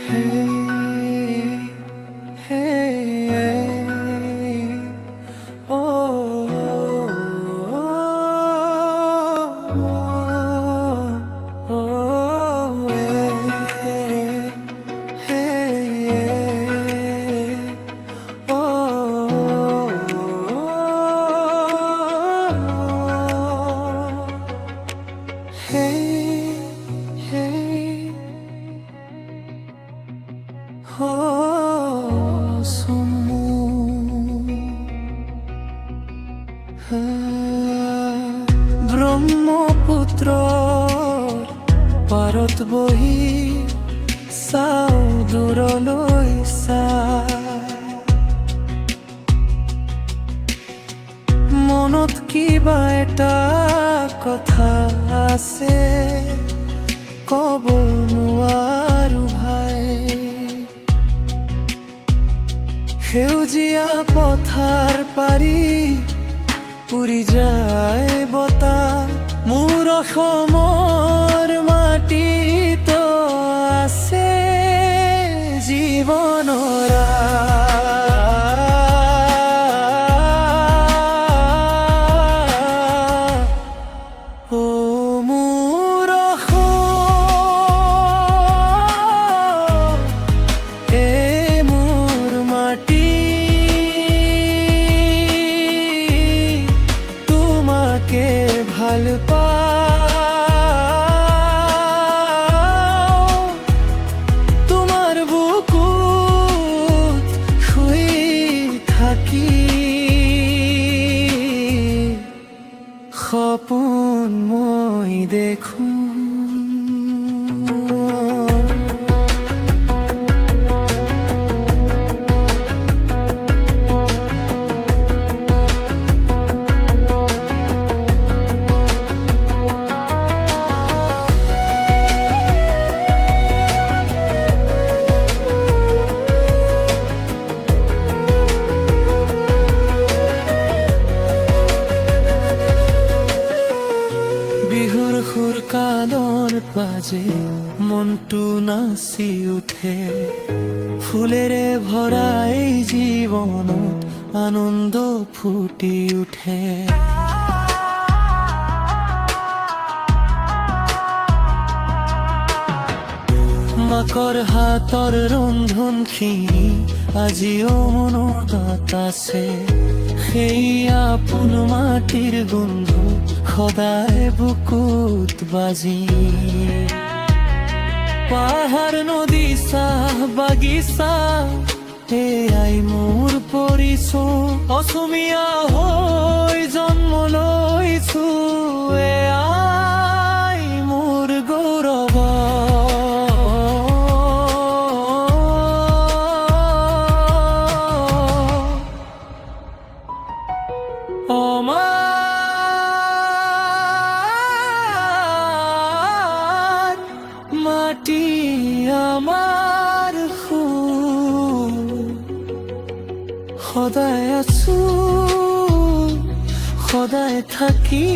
Hey, hey, oh, oh, oh, hey, hey, oh, hey, hey. Brahmaputra পাৰত বহি চাও দূৰলৈ মনত কিবা এটা কথা আছে কব নোৱাৰো ভাই সেউজীয়া পথাৰ পাৰি উৰি যায় বতাহ মোৰ অসমৰ মাটিত আছে জীৱনৰ ভাল পাও তোমার বুকুত শুই থাকি সপোন মই দেখো সুৰ কালৰ বাজে মনটো নাচি উঠে ফুলেৰে ভৰা এই জীৱনত আনন্দ ফুটি উঠে মাকৰ হাতৰ ৰন্ধনখিনি আজিও মনত আছে সেই আপোন মাটিৰ গোন্ধ সদায় বুকুত বাজি পাহাৰ নদী চাহ বাগিচা এয়াই মোৰ পৰিচয় অসমীয়া হৈ জন্ম লৈছো এয়াই মোৰ গৌৰৱ মাটি আমার সদায় আছো সদায় থাকি